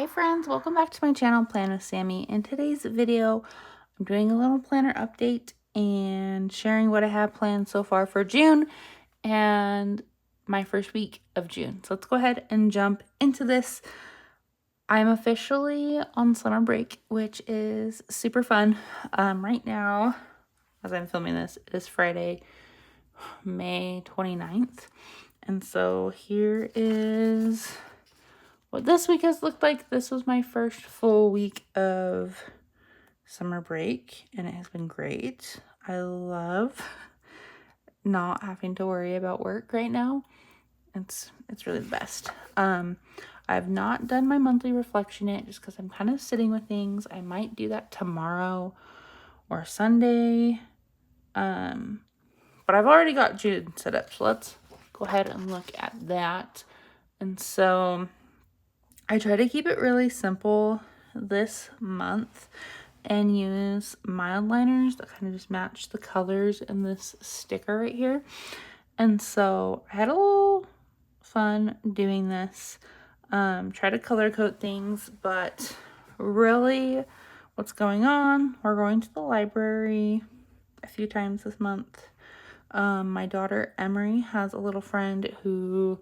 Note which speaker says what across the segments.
Speaker 1: Hi friends, welcome back to my channel, Plan with Sammy. In today's video, I'm doing a little planner update and sharing what I have planned so far for June and my first week of June. So let's go ahead and jump into this. I'm officially on summer break, which is super fun. Right now, as I'm filming this, it is Friday, May 29th. And so here is what this week has looked like. This was my first full week of summer break, and it has been great. I love not having to worry about work right now. It's really the best. I've not done my monthly reflection yet just because I'm kind of sitting with things. I might do that tomorrow or Sunday. But I've already got June set up, so let's go ahead and look at that. And so I try to keep it really simple this month and use mild liners that kind of just match the colors in this sticker right here. And so I had a little fun doing this. Try to color code things, but really what's going on, we're going to the library a few times this month. My daughter Emery has a little friend who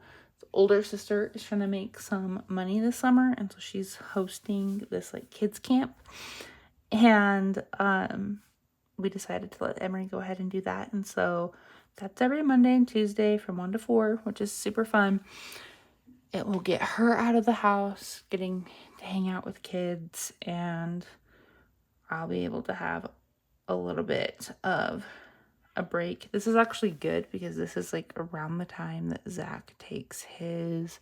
Speaker 1: older sister is trying to make some money this summer, and so she's hosting this like kids camp, and we decided to let Emery go ahead and do that. And so that's every Monday and Tuesday from 1 to 4, which is super fun. It will get her out of the house, getting to hang out with kids, and I'll be able to have a little bit of a break. This is actually good because this is like around the time that Zach takes his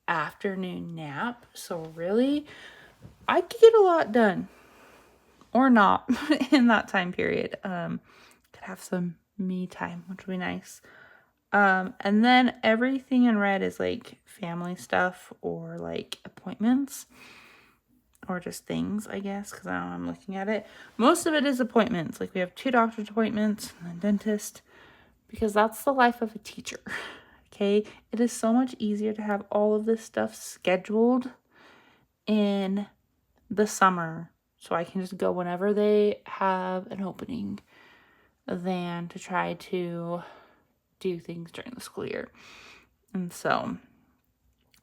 Speaker 1: afternoon nap. So really, I could get a lot done or not in that time period. Could have some me time, which would be nice. And then everything in red is like family stuff or like appointments or just things, I guess, because I don't know, I'm looking at it. Most of it is appointments. Like we have 2 doctor's appointments and a dentist, because that's the life of a teacher. Okay, it is so much easier to have all of this stuff scheduled in the summer so I can just go whenever they have an opening than to try to do things during the school year. And so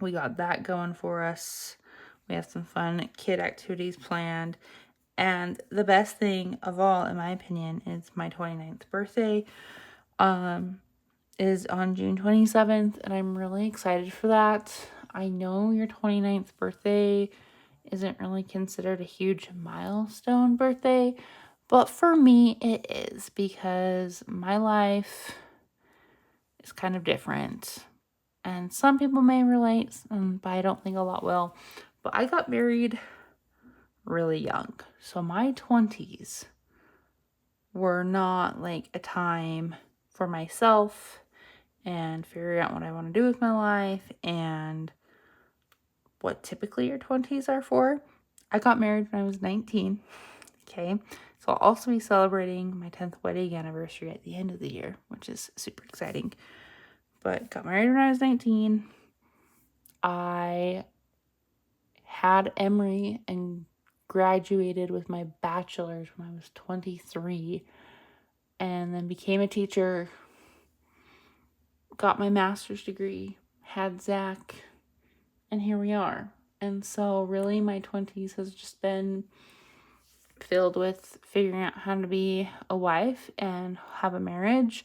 Speaker 1: we got that going for us. We have some fun kid activities planned. And the best thing of all, in my opinion, is my 29th birthday. Is on June 27th, and I'm really excited for that. I know your 29th birthday isn't really considered a huge milestone birthday, but for me it is, because my life is kind of different. And some people may relate, but I don't think a lot will. But I got married really young. So my 20s were not like a time for myself and figuring out what I want to do with my life and what typically your 20s are for. I got married when I was 19. Okay. So I'll also be celebrating my 10th wedding anniversary at the end of the year, which is super exciting. But got married when I was 19. I had Emory and graduated with my bachelor's when I was 23, and then became a teacher, got my master's degree, had Zach, and here we are. And so really my 20s has just been filled with figuring out how to be a wife and have a marriage,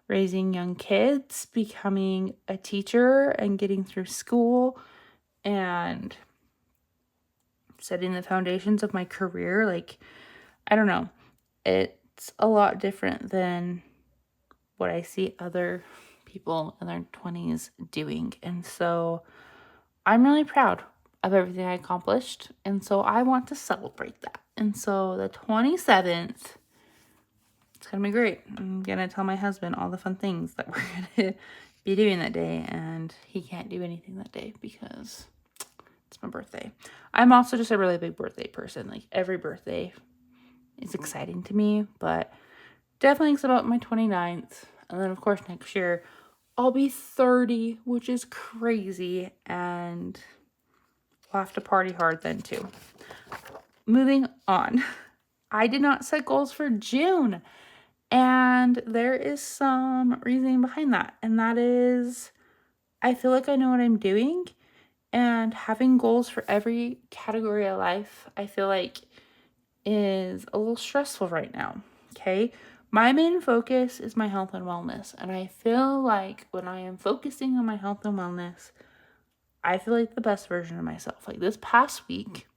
Speaker 1: raising young kids, becoming a teacher and getting through school, and setting the foundations of my career. Like, I don't know. It's a lot different than what I see other people in their 20s doing. And so I'm really proud of everything I accomplished. And so I want to celebrate that. And so the 27th, it's going to be great. I'm going to tell my husband all the fun things that we're going to be doing that day. And he can't do anything that day because it's my birthday. I'm also just a really big birthday person. Like, every birthday is exciting to me. But definitely it's about my 29th. And then, of course, next year I'll be 30, which is crazy. And we'll have to party hard then too. Moving on. I did not set goals for June. And there is some reasoning behind that. And that is, I feel like I know what I'm doing. And having goals for every category of life, I feel like is a little stressful right now. Okay. My main focus is my health and wellness. And I feel like when I am focusing on my health and wellness, I feel like the best version of myself. Like this past week,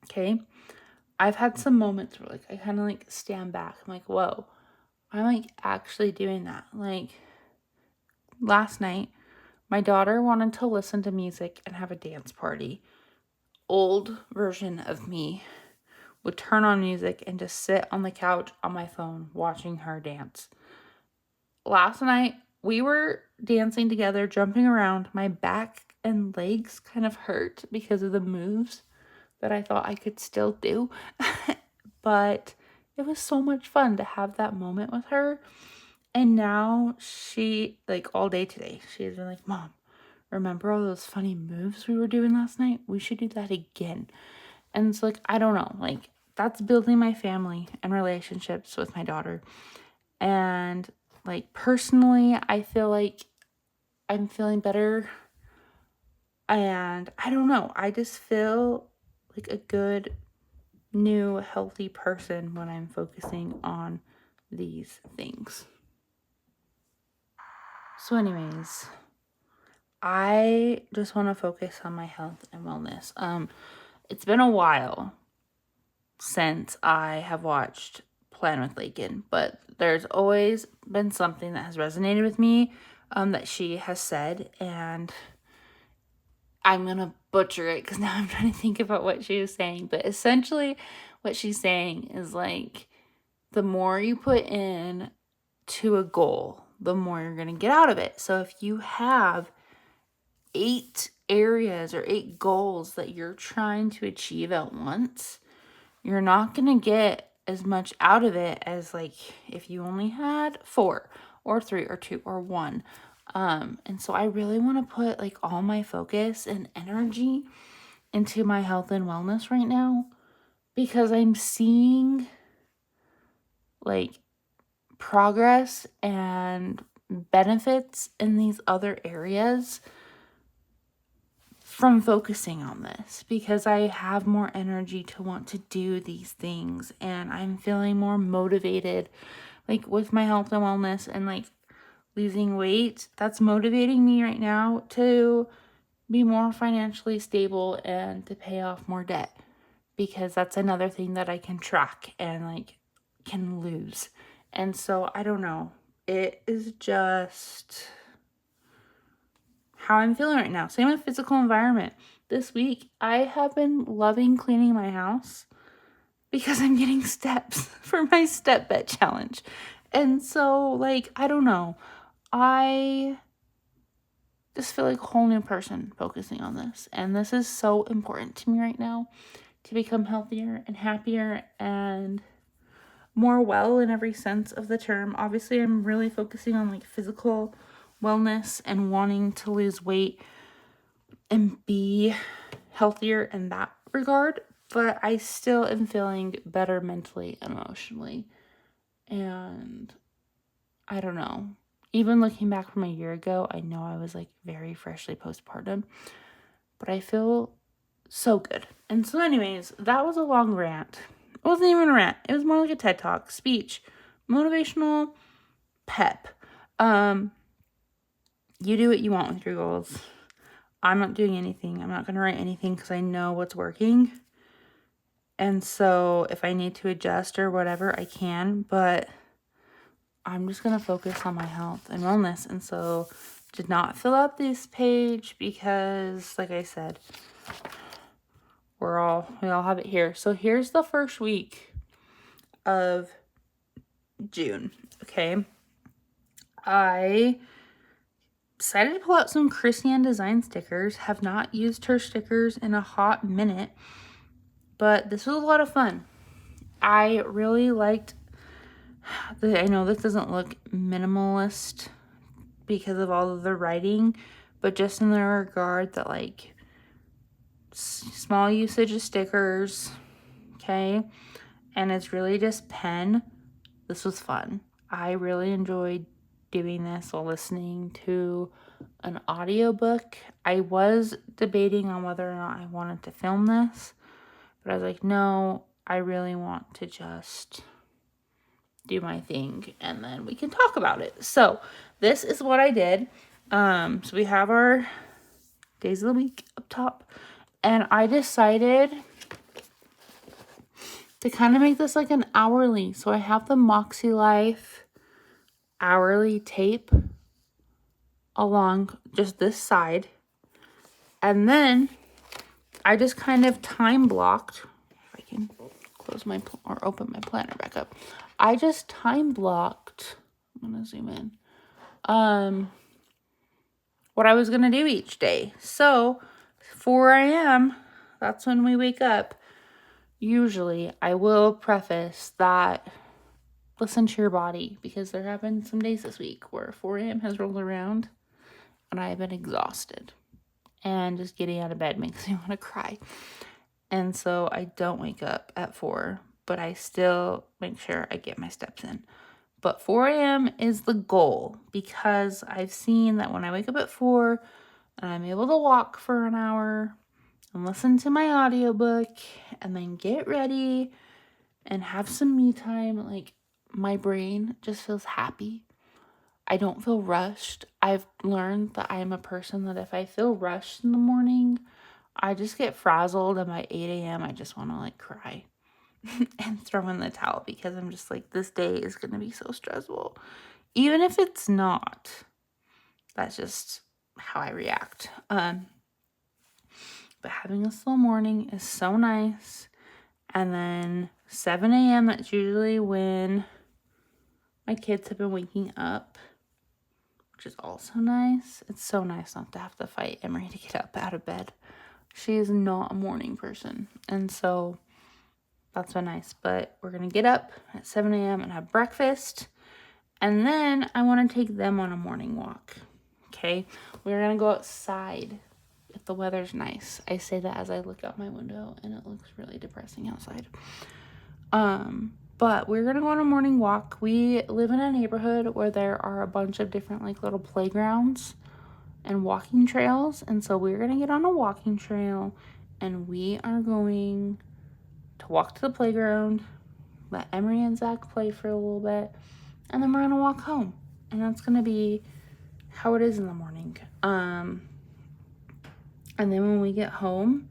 Speaker 1: okay, I've had some moments where like I kind of like stand back. I'm like, whoa, I'm like actually doing that. Like last night, my daughter wanted to listen to music and have a dance party. Old version of me would turn on music and just sit on the couch on my phone watching her dance. Last night, we were dancing together, jumping around. My back and legs kind of hurt because of the moves that I thought I could still do. But it was so much fun to have that moment with her. And now she, like all day today, she's been like, Mom, remember all those funny moves we were doing last night? We should do that again. And it's like, I don't know, like that's building my family and relationships with my daughter. And like personally, I feel like I'm feeling better. And I don't know, I just feel like a good, new, healthy person when I'm focusing on these things. So anyways, I just want to focus on my health and wellness. It's been a while since I have watched Plan with Lakin, but there's always been something that has resonated with me that she has said, and I'm going to butcher it because now I'm trying to think about what she was saying. But essentially what she's saying is like, the more you put in to a goal, the more you're going to get out of it. So if you have 8 areas or 8 goals that you're trying to achieve at once, you're not going to get as much out of it as like if you only had 4 or 3 or 2 or 1. And so I really want to put like all my focus and energy into my health and wellness right now because I'm seeing like progress and benefits in these other areas from focusing on this because I have more energy to want to do these things and I'm feeling more motivated like with my health and wellness and like losing weight. That's motivating me right now to be more financially stable and to pay off more debt because that's another thing that I can track and like can lose. And so I don't know. It is just how I'm feeling right now. Same with physical environment. This week, I have been loving cleaning my house because I'm getting steps for my step bet challenge. And so, like, I don't know. I just feel like a whole new person focusing on this. And this is so important to me right now to become healthier and happier and more well in every sense of the term. Obviously, I'm really focusing on like physical wellness and wanting to lose weight and be healthier in that regard, but I still am feeling better mentally and emotionally. And I don't know. Even looking back from a year ago, I know I was like very freshly postpartum, but I feel so good. And so anyways, that was a long rant. It wasn't even a rant. It was more like a TED Talk, speech, motivational pep. You do what you want with your goals. I'm not doing anything. I'm not going to write anything because I know what's working. And so if I need to adjust or whatever, I can. But I'm just going to focus on my health and wellness. And so did not fill out this page because, like I said, we all have it here. So here's the first week of June. Okay. I decided to pull out some Christiane design stickers. Have not used her stickers in a hot minute, but this was a lot of fun. I really liked I know this doesn't look minimalist because of all of the writing, but just in the regard that like small usage of stickers, okay? And it's really just pen. This was fun. I really enjoyed doing this while listening to an audiobook. I was debating on whether or not I wanted to film this, but I was like, no, I really want to just do my thing and then we can talk about it. So this is what I did. So we have our days of the week up top, and I decided to kind of make this like an hourly. So I have the MäksēLife hourly tape along just this side, and then I just kind of time blocked. If I can close my or open my planner back up, I just time blocked. I'm gonna zoom in. What I was gonna do each day. So 4 a.m. that's when we wake up. Usually, I will preface that listen to your body, because there have been some days this week where 4 a.m. has rolled around and I have been exhausted. And just getting out of bed makes me want to cry. And so I don't wake up at 4, but I still make sure I get my steps in. But 4 a.m. is the goal, because I've seen that when I wake up at 4 and I'm able to walk for an hour and listen to my audiobook and then get ready and have some me time, like, my brain just feels happy. I don't feel rushed. I've learned that I am a person that if I feel rushed in the morning, I just get frazzled, and by 8 a.m. I just want to like cry and throw in the towel, because I'm just like, this day is going to be so stressful. Even if it's not, that's just how I react. But having a slow morning is so nice. And then 7 a.m., that's usually when my kids have been waking up, which is also nice. It's so nice not to have to fight Emery to get up out of bed. She is not a morning person. And so that's so nice. But we're going to get up at 7 a.m. and have breakfast. And then I want to take them on a morning walk. Okay? We're going to go outside if the weather's nice. I say that as I look out my window and it looks really depressing outside. But we're gonna go on a morning walk. We live in a neighborhood where there are a bunch of different like little playgrounds and walking trails, and so we're gonna get on a walking trail and we are going to walk to the playground, let Emery and Zach play for a little bit, and then we're gonna walk home. And that's gonna be how it is in the morning. And then when we get home,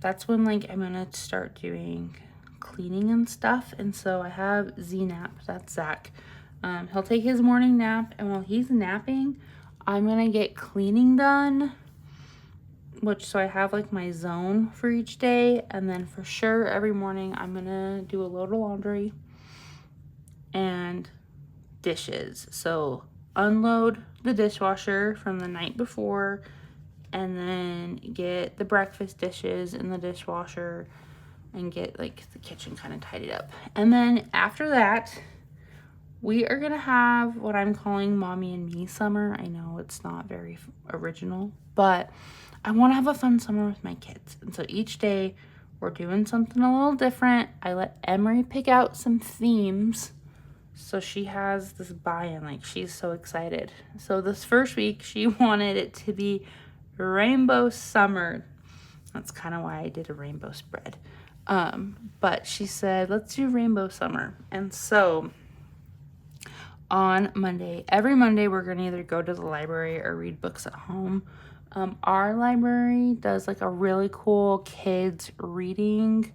Speaker 1: that's when like I'm gonna start doing cleaning and stuff. And so I have Z-Nap, that's Zach. He'll take his morning nap, and while he's napping, I'm gonna get cleaning done, so I have like my zone for each day. And then for sure every morning I'm gonna do a load of laundry and dishes. So unload the dishwasher from the night before, and then get the breakfast dishes in the dishwasher and get like the kitchen kind of tidied up. And then after that, we are gonna have what I'm calling Mommy and Me summer. I know it's not very original, but I want to have a fun summer with my kids. And so each day we're doing something a little different. I let Emery pick out some themes, so she has this buy-in, like she's so excited. So this first week she wanted it to be rainbow summer. That's kind of why I did a rainbow spread. But she said, let's do rainbow summer. And so on Monday, every Monday, we're going to either go to the library or read books at home. Our library does like a really cool kids reading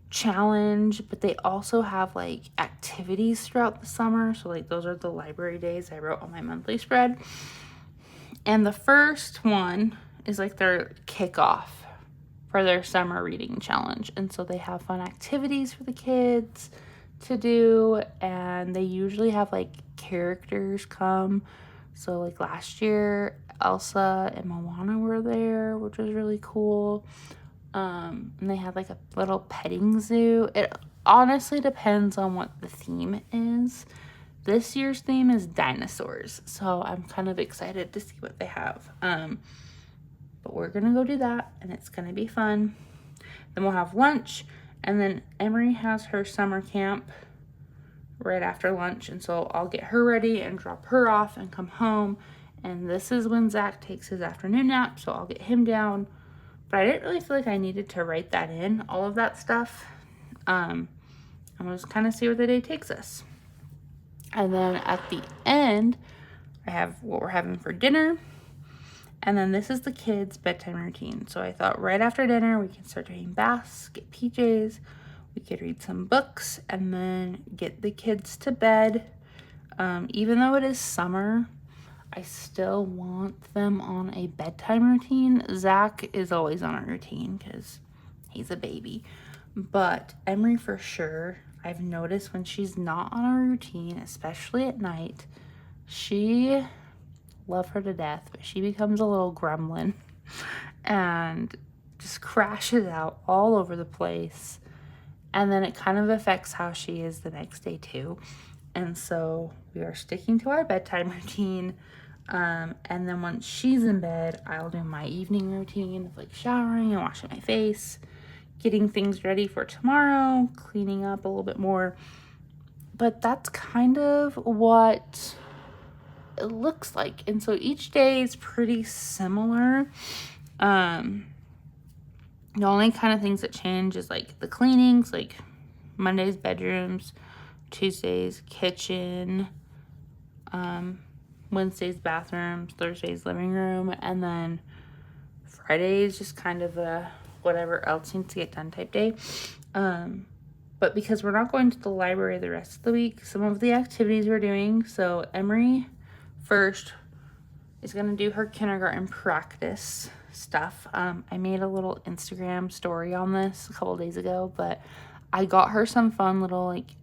Speaker 1: challenge, but they also have like activities throughout the summer. So like those are the library days I wrote on my monthly spread. And the first one is like their kickoff for their summer reading challenge. And so they have fun activities for the kids to do, and they usually have like characters come. So like last year, Elsa and Moana were there, which was really cool. And they had like a little petting zoo. It honestly depends on what the theme is. This year's theme is dinosaurs, so I'm kind of excited to see what they have. But we're going to go do that, and it's going to be fun. Then we'll have lunch, and then Emery has her summer camp right after lunch, and so I'll get her ready and drop her off and come home. And this is when Zach takes his afternoon nap, so I'll get him down. But I didn't really feel like I needed to write that in, all of that stuff. And we'll just kind of see where the day takes us. And then at the end, I have what we're having for dinner. And then this is the kids' bedtime routine. So I thought right after dinner, we can start doing baths, get PJs, we could read some books, and then get the kids to bed. Even though it is summer, I still want them on a bedtime routine. Zach is always on a routine because he's a baby. But Emery for sure, I've noticed when she's not on a routine, especially at night, she, love her to death, but she becomes a little gremlin and just crashes out all over the place. And then it kind of affects how she is the next day too. And so we are sticking to our bedtime routine. And then once she's in bed, I'll do my evening routine of like showering and washing my face, getting things ready for tomorrow, cleaning up a little bit more. But that's kind of what it looks like. And so each day is pretty similar. The only kind of things that change is like the cleanings, like Monday's bedrooms, Tuesday's kitchen, Wednesday's bathrooms, Thursday's living room, and then Friday's just kind of a whatever else needs to get done type day. But because we're not going to the library the rest of the week, some of the activities we're doing, so Emery first is going to do her kindergarten practice stuff. I made a little Instagram story on this a couple days ago, but I got her some fun little like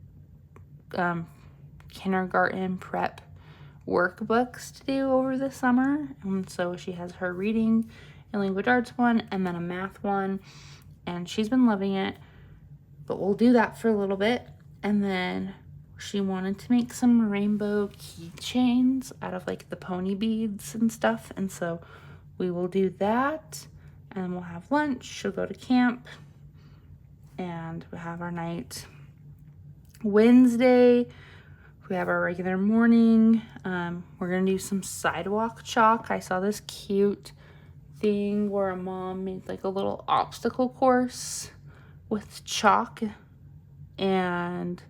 Speaker 1: kindergarten prep workbooks to do over the summer. And so she has her reading and language arts one and then a math one, and she's been loving it. But we'll do that for a little bit, and then she wanted to make some rainbow keychains out of like the pony beads and stuff, and so we will do that, and we'll have lunch. She'll go to camp, and we'll have our night. Wednesday, we have our regular morning. We're gonna do some sidewalk chalk. I saw this cute thing where a mom made like a little obstacle course with chalk, and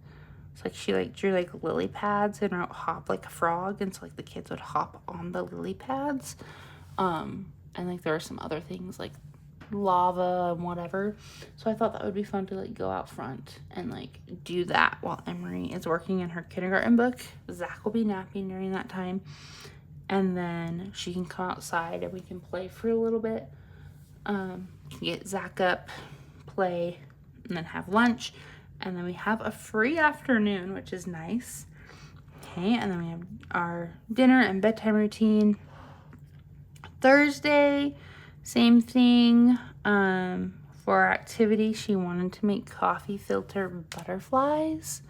Speaker 1: it's like she like drew like lily pads and wrote hop like a frog, and so like the kids would hop on the lily pads. And like there were some other things like lava and whatever. So I thought that would be fun to like go out front and like do that while Emery is working in her kindergarten book. Zach will be napping during that time, and then she can come outside and we can play for a little bit. Get Zach up, play, and then have lunch, and then we have a free afternoon, which is nice. Okay, and then we have our dinner and bedtime routine. Thursday, same thing. For our activity, she wanted to make coffee filter butterflies,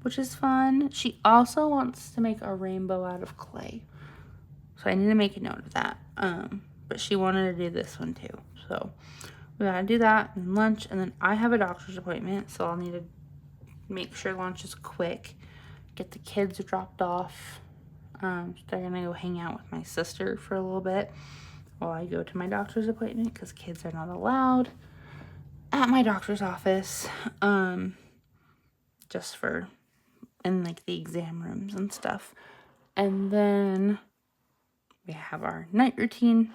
Speaker 1: which is fun. She also wants to make a rainbow out of clay, so I need to make a note of that. But she wanted to do this one too, so we gotta do that, and lunch, and then I have a doctor's appointment, so I'll need to make sure lunch is quick, get the kids dropped off. They're gonna go hang out with my sister for a little bit while I go to my doctor's appointment, because kids are not allowed at my doctor's office, just for in like the exam rooms and stuff. And then we have our night routine.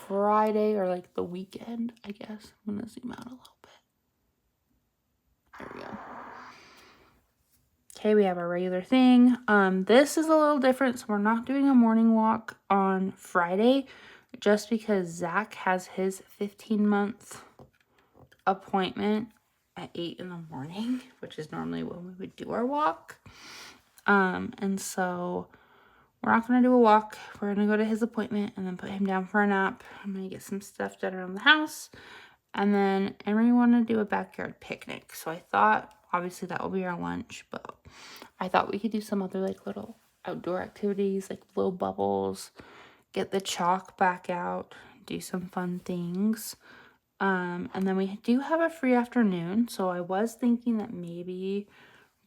Speaker 1: Friday, or like the weekend, I guess. I'm gonna zoom out a little bit. There we go. Okay, we have our regular thing. This is a little different, so we're not doing a morning walk on Friday, just because Zach has his 15-month appointment at 8 in the morning, which is normally when we would do our walk. And so we're not going to do a walk. We're going to go to his appointment and then put him down for a nap. I'm going to get some stuff done around the house. And then Emery wanted to do a backyard picnic. So I thought, obviously that will be our lunch, but I thought we could do some other like little outdoor activities, like blow bubbles, get the chalk back out, do some fun things. And then we do have a free afternoon, so I was thinking that maybe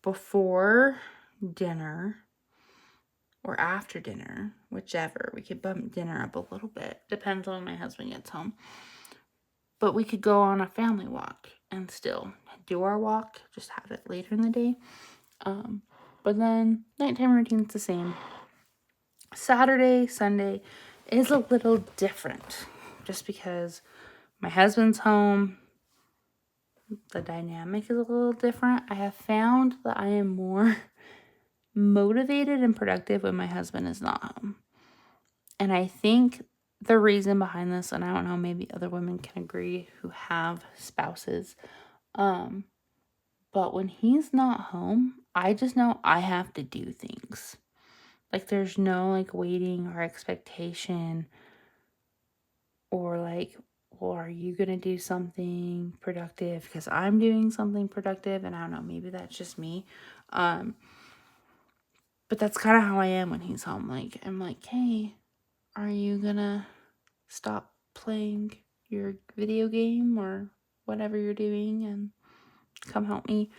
Speaker 1: before dinner or after dinner, whichever, we could bump dinner up a little bit. Depends on when my husband gets home. But we could go on a family walk and still do our walk, just have it later in the day. But then nighttime routine's the same. Saturday, Sunday is a little different just because my husband's home. The dynamic is a little different. I have found that I am more motivated and productive when my husband is not home. And I think the reason behind this, and I don't know, maybe other women can agree who have spouses, but when he's not home, I just know I have to do things. Like, there's no, like, waiting or expectation or, like, well, are you going to do something productive because I'm doing something productive? And I don't know, maybe that's just me. But that's kind of how I am when he's home. Like, I'm like, hey, are you going to stop playing your video game or whatever you're doing and come help me?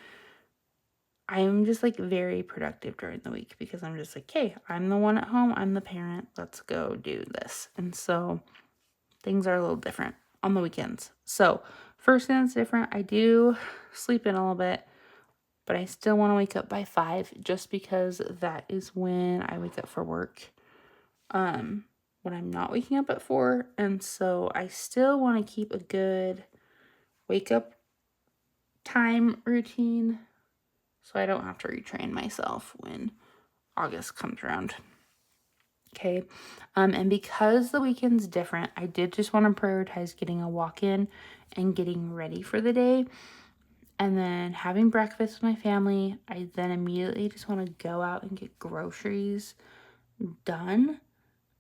Speaker 1: I'm just like very productive during the week because I'm just like, hey, I'm the one at home. I'm the parent. Let's go do this. And so things are a little different on the weekends. So first thing that's different, I do sleep in a little bit, but I still want to wake up by 5 just because that is when I wake up for work. When I'm not waking up at 4. And so I still want to keep a good wake up time routine so I don't have to retrain myself when August comes around. Okay. And because the weekend's different, I did just want to prioritize getting a walk in and getting ready for the day. And then having breakfast with my family. I then immediately just want to go out and get groceries done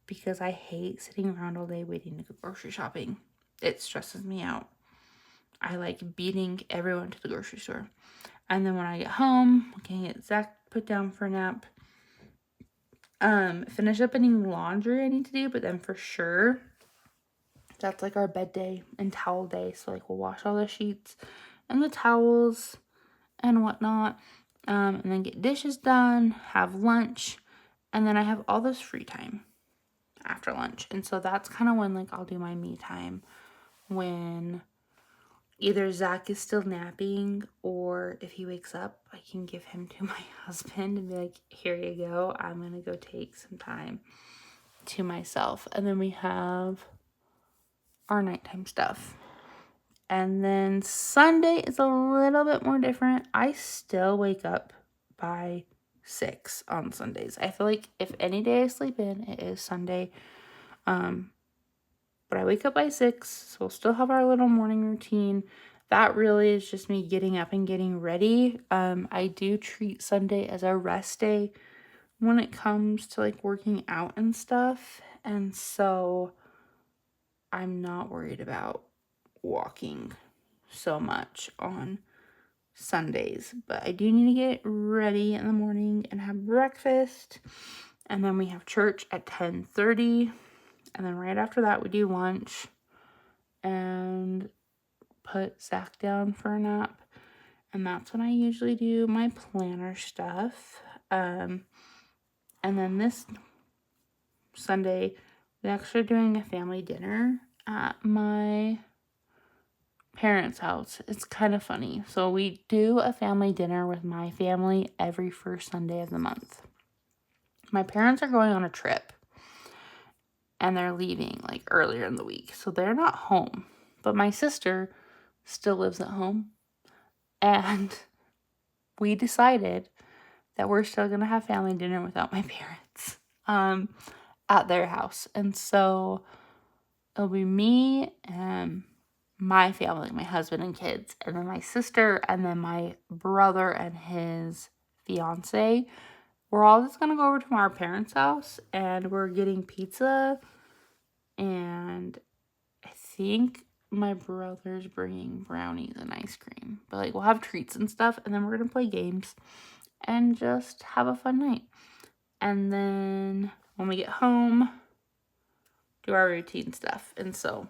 Speaker 1: because I hate sitting around all day waiting to go grocery shopping. It stresses me out. I like beating everyone to the grocery store. And then when I get home, I can get Zach put down for a nap. Finish up any laundry I need to do, but then for sure, that's like our bed day and towel day. So like we'll wash all the sheets and the towels and whatnot. And then get dishes done, have lunch, and then I have all this free time after lunch. And so that's kind of when like I'll do my me time, when either Zach is still napping or if he wakes up, I can give him to my husband and be like, here you go. I'm going to go take some time to myself. And then we have our nighttime stuff. And then Sunday is a little bit more different. I still wake up by 6 on Sundays. I feel like if any day I sleep in, it is Sunday. But I wake up by 6, so we'll still have our little morning routine. That really is just me getting up and getting ready. I do treat Sunday as a rest day when it comes to like working out and stuff. And so I'm not worried about walking so much on Sundays. But I do need to get ready in the morning and have breakfast. And then we have church at 10:30. And then right after that, we do lunch and put Zach down for a nap. And that's when I usually do my planner stuff. And then this Sunday, we're actually doing a family dinner at my parents' house. It's kind of funny. So we do a family dinner with my family every first Sunday of the month. My parents are going on a trip. And they're leaving like earlier in the week. So they're not home. But my sister still lives at home. And we decided that we're still going to have family dinner without my parents at their house. And so it'll be me and my family, my husband and kids, and then my sister, and then my brother and his fiance. We're all just going to go over to our parents' house, and we're getting pizza, and I think my brother's bringing brownies and ice cream. But, like, we'll have treats and stuff, and then we're going to play games and just have a fun night. And then when we get home, do our routine stuff. And so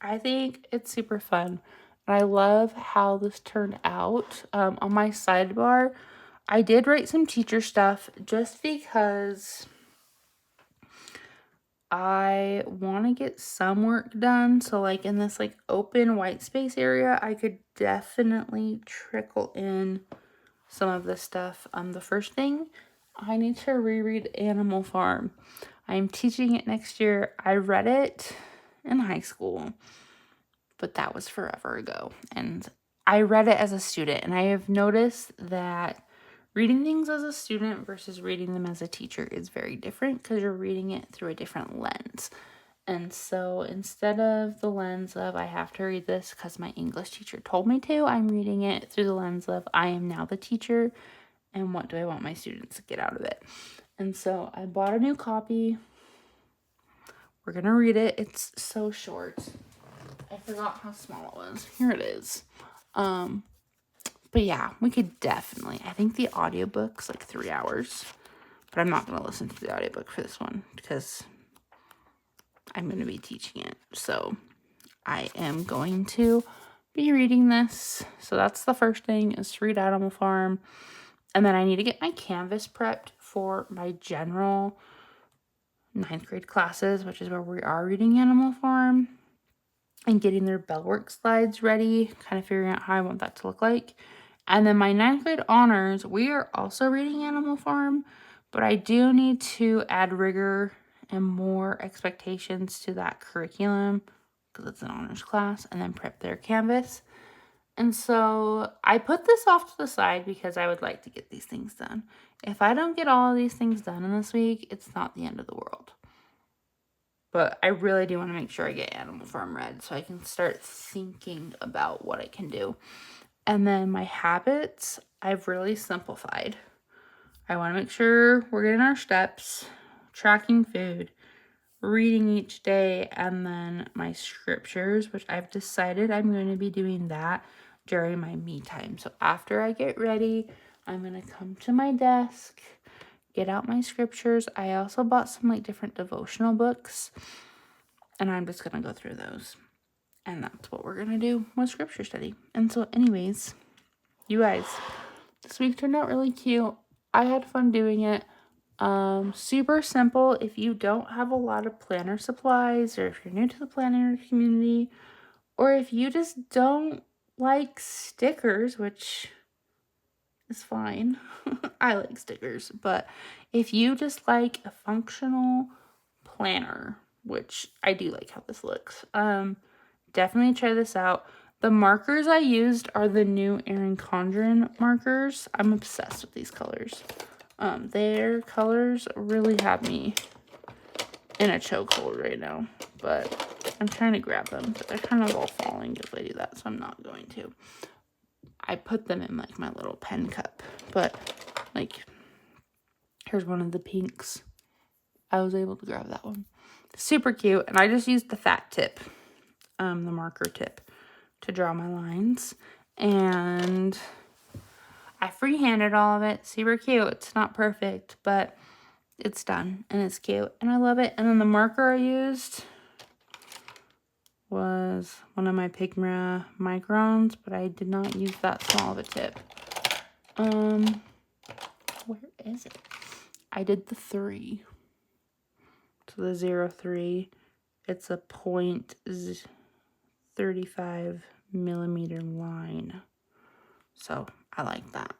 Speaker 1: I think it's super fun. And I love how this turned out. On my sidebar, I did write some teacher stuff just because I want to get some work done. So like in this like open white space area, I could definitely trickle in some of this stuff. The first thing, I need to reread Animal Farm. I'm teaching it next year. I read it in high school, but that was forever ago. And I read it as a student, and I have noticed that reading things as a student versus reading them as a teacher is very different because you're reading it through a different lens. And so instead of the lens of I have to read this because my English teacher told me to, I'm reading it through the lens of I am now the teacher and what do I want my students to get out of it. And so I bought a new copy. We're going to read it. It's so short. I forgot how small it was. Here it is. But yeah, we could definitely, I think the audiobook's like 3 hours, but I'm not going to listen to the audiobook for this one because I'm going to be teaching it. So I am going to be reading this. So that's the first thing, is to read Animal Farm. And then I need to get my Canvas prepped for my general 9th grade classes, which is where we are reading Animal Farm, and getting their Bellwork slides ready, kind of figuring out how I want that to look like. And then my 9th grade honors, we are also reading Animal Farm, but I do need to add rigor and more expectations to that curriculum because it's an honors class, and then prep their Canvas. And so I put this off to the side because I would like to get these things done. If I don't get all of these things done in this week, it's not the end of the world. But I really do want to make sure I get Animal Farm read so I can start thinking about what I can do. And then my habits, I've really simplified. I want to make sure we're getting our steps, tracking food, reading each day, and then my scriptures, which I've decided I'm going to be doing that during my me time. So after I get ready, I'm going to come to my desk, get out my scriptures. I also bought some like different devotional books, and I'm just going to go through those. And that's what we're going to do with scripture study. And so anyways, you guys, this week turned out really cute. I had fun doing it. Super simple. If you don't have a lot of planner supplies, or if you're new to the planner community, or if you just don't like stickers, which is fine. I like stickers, but if you just like a functional planner, which I do like how this looks, definitely try this out. The markers I used are the new Erin Condren markers. I'm obsessed with these colors. Their colors really have me in a chokehold right now, but I'm trying to grab them, but they're kind of all falling if I do that, so I'm not going to. I put them in like my little pen cup, but like, here's one of the pinks. I was able to grab that one. Super cute, and I just used the fat tip, the marker tip, to draw my lines, and I freehanded all of it. Super cute. It's not perfect, but it's done, and it's cute, and I love it. And then the marker I used was one of my Pigma microns, but I did not use that small of a tip. Where is it? I did the 3. So the 03. It's a 0.35 millimeter line. So I like that.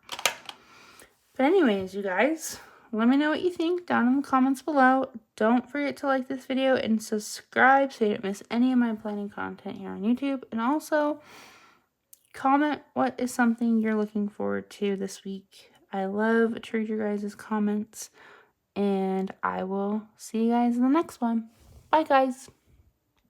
Speaker 1: But anyways, you guys, let me know what you think down in the comments below. Don't forget to like this video and subscribe so you don't miss any of my planning content here on YouTube. And also, comment what is something you're looking forward to this week. I love to read your guys' comments. And I will see you guys in the next one. Bye, guys.